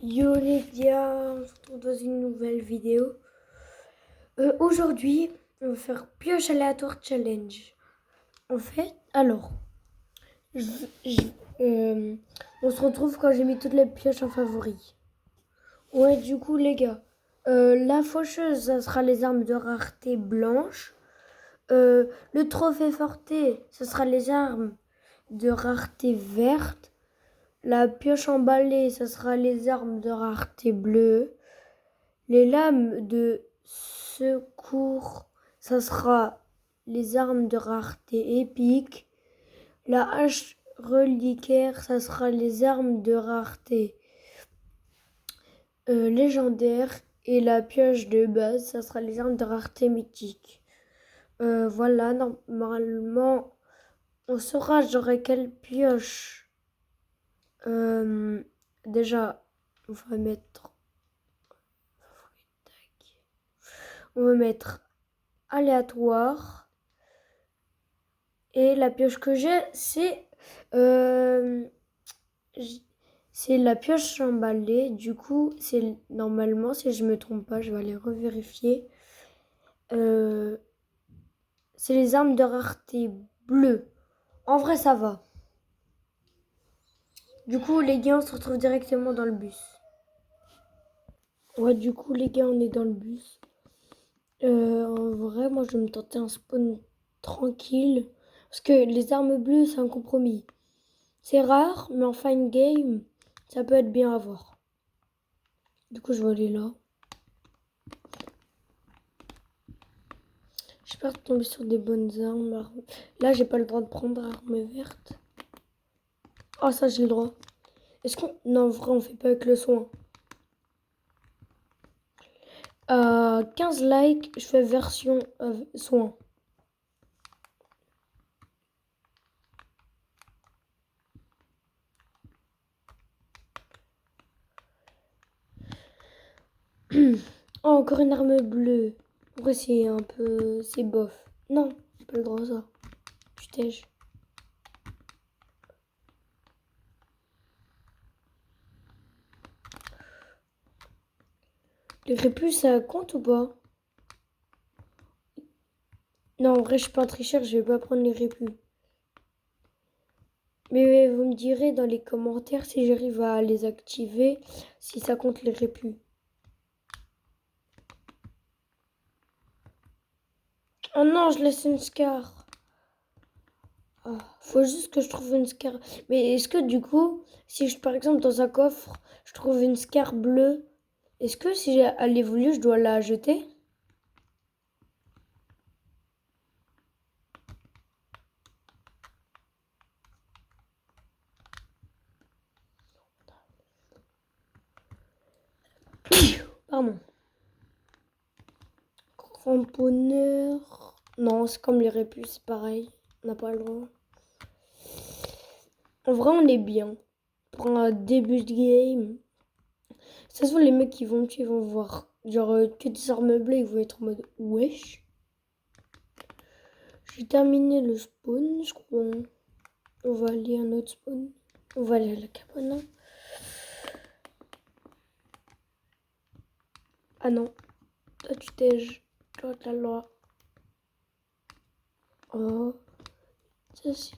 Yo les gars, on se retrouve dans une nouvelle vidéo. Aujourd'hui, on va faire pioche aléatoire challenge. En fait, alors, je- je- euh, on se retrouve quand j'ai mis toutes les pioches en favori. Ouais, du coup les gars, la faucheuse, ça sera les armes de rareté blanche. Le trophée forté, ce sera les armes de rareté verte. La pioche emballée, ça sera les armes de rareté bleue. Les lames de secours, ça sera les armes de rareté épique. La hache reliquaire, ça sera les armes de rareté légendaire. Et la pioche de base, ça sera les armes de rareté mythique. Voilà, normalement, on saura j'aurai quelle pioche. Euh, Déjà, on va mettre... On va mettre aléatoire. Et la pioche que j'ai, euh, c'est la pioche emballée. Du coup, c'est normalement, si je me trompe pas, je vais aller revérifier. Euh, c'est les armes de rareté bleue. En vrai, ça va. Du coup, les gars, on se retrouve directement dans le bus. Ouais, du coup, les gars, on est dans le bus. En vrai, moi, je vais me tenter un spawn tranquille. Parce que les armes bleues, c'est un compromis. C'est rare, mais en fine game, ça peut être bien à voir. Du coup, je vais aller là. J'espère tomber sur des bonnes armes. Là, j'ai pas le droit de prendre arme verte. Ah, ça, j'ai le droit. Est-ce qu'on... Non, en vrai, on fait pas avec le soin. 15 likes, je fais version soin. Oh, encore une arme bleue. En vrai, c'est un peu... C'est bof. Non, j'ai pas le droit à ça. Je tège. Les répus, ça compte ou pas? Non, en vrai, je suis pas un tricheur, je vais pas prendre les répus. Mais vous me direz dans les commentaires si j'arrive à les activer, si ça compte les répus. Oh non, je laisse une scar. Ah, faut juste que je trouve une scar. Mais est-ce que du coup, si je, par exemple dans un coffre, je trouve une scar bleue, est-ce que si elle évolue, je dois la jeter? Pardon. Cramponneur. Non, c'est comme les répus, c'est pareil. On n'a pas le droit. En vrai, on est bien. Pour un début de game. Ça se voit, les mecs qui vont me tuer, ils vont voir. Genre, que des armes bleues, ils vont être en mode wesh. J'ai terminé le spawn, je crois. On va aller à un autre spawn. On va aller à la cabane. Ah non. Toi, tu t'es. Toi, t'as le droit. Oh. Ça, si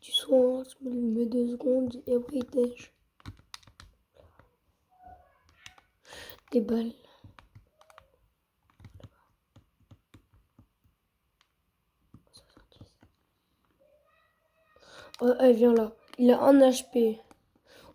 tu soins, je me le mets 2 secondes et après, il tège. Des balles. Oh, elle vient là. Il a 1 HP.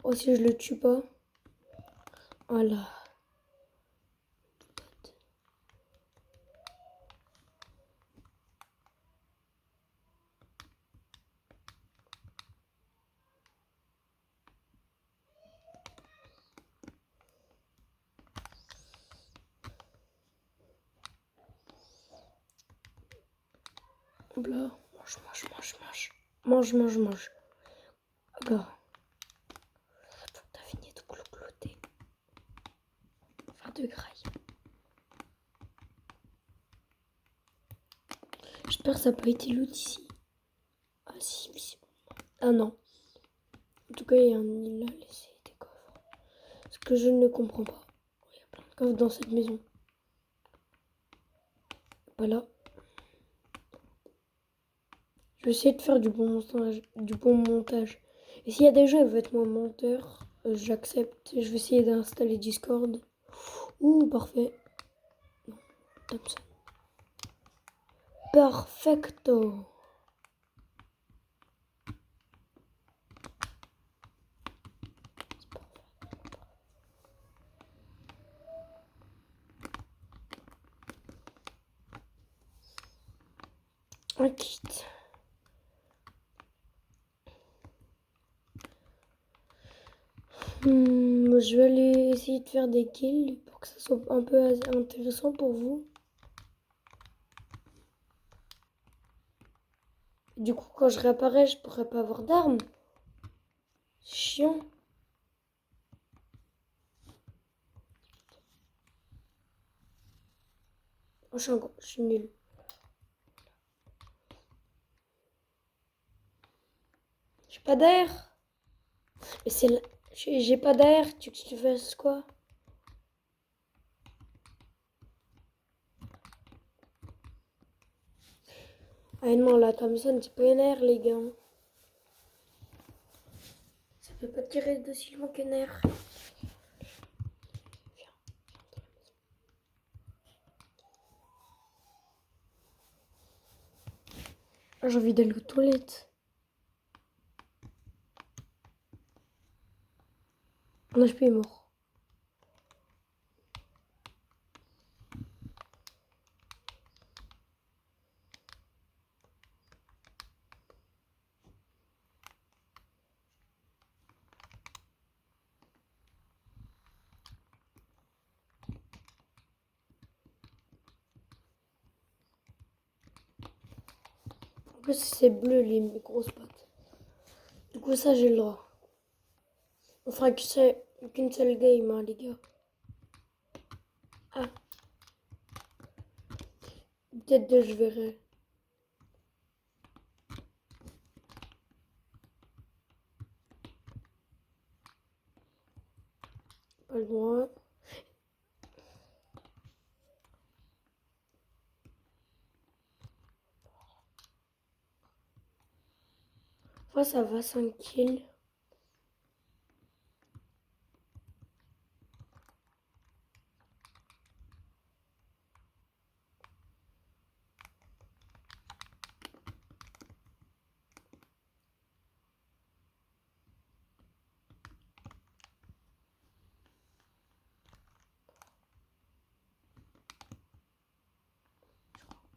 Oh, si je le tue pas. Voilà. Là. Mange, mange, mange, mange. Mange, mange, mange. Là. T'as fini de glouter. Enfin, de graille. J'espère que ça n'a pas été loot ici. Ah si, si. Ah non. En tout cas, il a laissé des coffres. Parce que je ne comprends pas. Il y a plein de coffres dans cette maison. Voilà. Je vais essayer de faire du bon montage. Et s'il y a des gens qui veulent être mon monteur, j'accepte. Je vais essayer d'installer Discord. Ouh, parfait. Non, comme ça. Perfecto. Un kit. Je vais aller essayer de faire des kills pour que ça soit un peu intéressant pour vous. Du coup, quand je réapparais, je pourrais pas avoir d'armes. C'est chiant. Oh, je suis nulle. J'ai pas d'air. Mais c'est là. J'ai pas d'air. Tu veux que tu fasses quoi? Ah non, la Thompson, c'est pas une air, les gars. Ça peut pas tirer d'aussi loin qu'une air. Ah, j'ai envie d'aller aux toilettes. Mon HP est mort. En plus, c'est bleu, les grosses pattes. Du coup, ça, j'ai le droit. On fera qu'une seule game, hein, les gars. Ah. Peut-être deux, je verrai. Pas le droit. Enfin, ça va, 5 kills.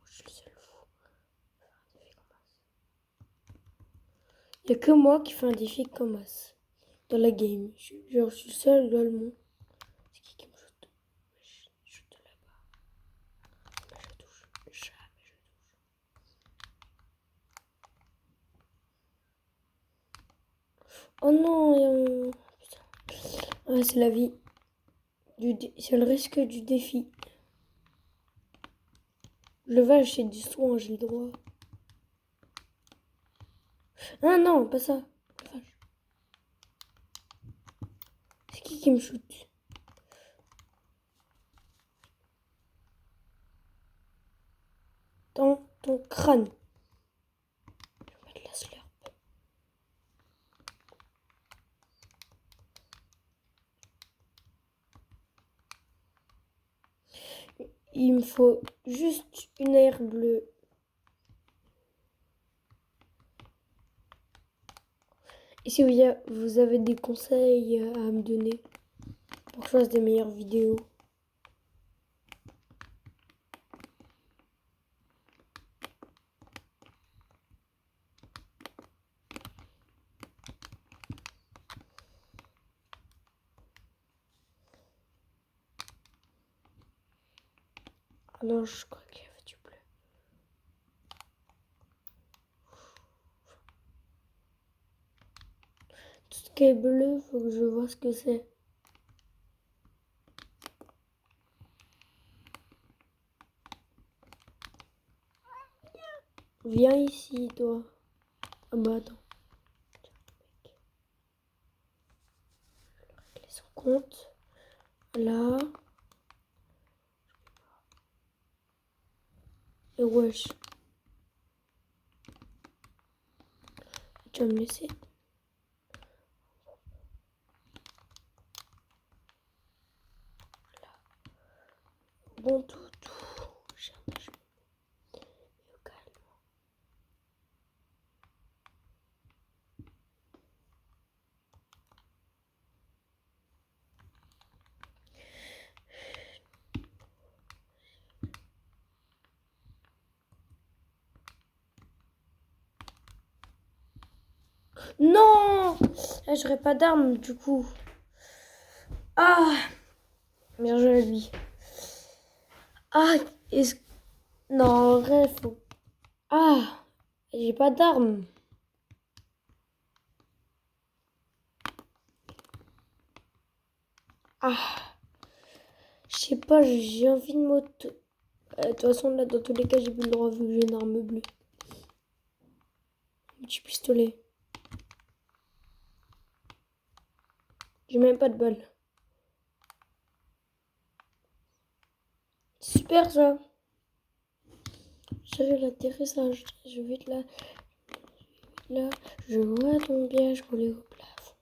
Je suis le seul fou. Il n'y a que moi qui fais un défi comme as dans la game. Je suis le seul également. C'est qui me shoot? Je shoot là-bas. Mais je touche. Jamais je touche. Oh non, putain. Ah, c'est la vie. C'est le risque du défi. Le vache, c'est du soin, j'ai le droit. Ah non, pas ça. Le vache. C'est qui me shoot? Dans ton crâne. Je vais mettre la slurp. Il me faut juste une aire bleue. Et si vous avez des conseils à me donner pour que je fasse des meilleures vidéos. Ah non, je crois qu'il y avait du bleu. Tout ce qui est bleu, faut que je vois ce que c'est. Viens ici, toi. Ah bah attends. Tiens, mec. Je vais régler son compte. Là. Et wesh. Tu vas me laisser. Voilà. Bon tout. J'ai un âge. Non! Là, j'aurais pas d'arme du coup. Ah! Bien joué à lui. Ah! Est-ce... Non, en vrai, faut... Ah! J'ai pas d'arme. Ah! Je sais pas, j'ai envie de moto. De toute façon, là, dans tous les cas, j'ai plus le droit vu que j'ai une arme bleue. Un petit pistolet. J'ai même pas de balle. Super ça. J'avais l'atterrissage. Je vais là. Là, je vois ton piège collé au plafond.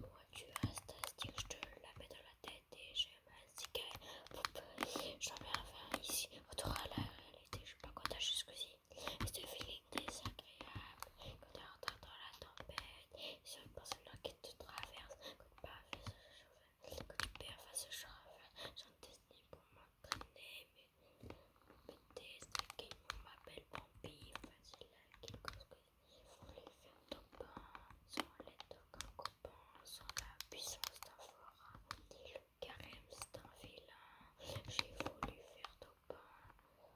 Moi, tu restes à se dire, je te la mets dans la tête et je mastique. J'en mets un verre ici. Retour à la réalité. Je sais pas quand t'as jusqu'ici. Et ce feeling désagréable. Quand t'es en retard dans la tempête. Sur une pensée qui te traverse. Quand tu perds face au cheval. J'en destine pour m'entraîner. Mais des qui m'appelle Bambi. Facile à quelque chose que il faut les faire top 1. Sans l'aide d'aucun copain. Sans la puissance d'un forain. Ni le carême, c'est un vilain. J'ai voulu faire top 1.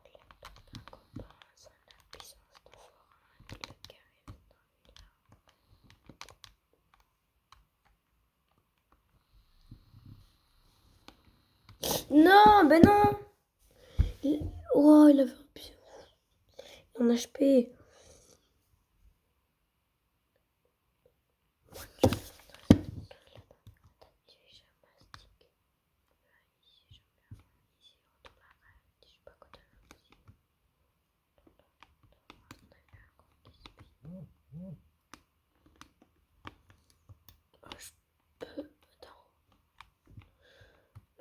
L'aide d'aucun copain. Sans la puissance d'un forain. Ni le carême, c'est un vilain. Non, ben non. Oh, il avait un pied. En HP.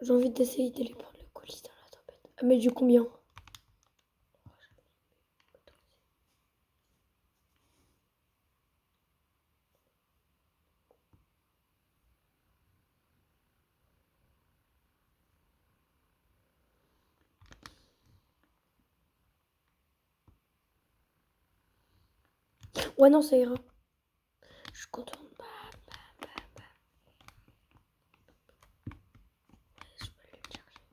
J'ai envie d'essayer d'aller prendre le colis dans la tempête. Ah, mais du combien? Ouais, non, ça ira. Je contourne. Je peux le chercher.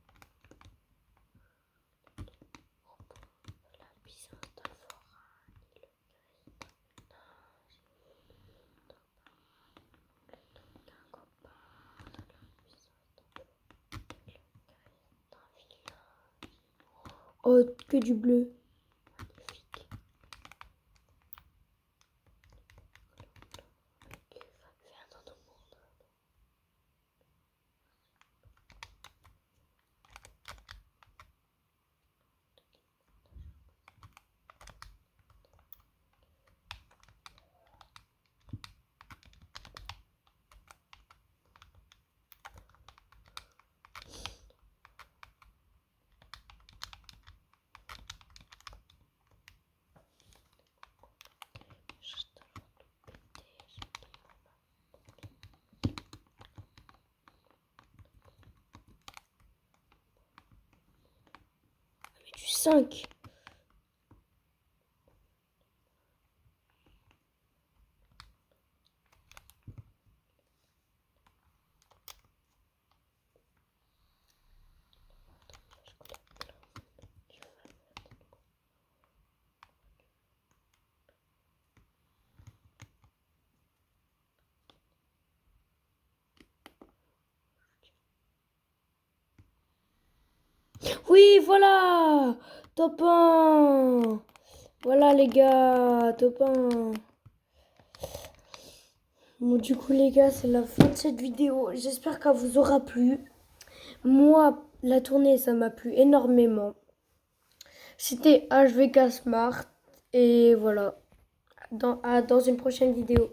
La puissance d'un forain. Qu'un copain. La puissance d'un vilain. Oh, que du bleu. Magnifique. Fais un tour du monde. Mais du 5. Oui, voilà. Top 1. Voilà les gars, top 1. Bon, du coup, les gars, c'est la fin de cette vidéo. J'espère qu'elle vous aura plu. Moi, la tournée, ça m'a plu énormément. C'était HVK Smart. Et voilà. Dans une prochaine vidéo.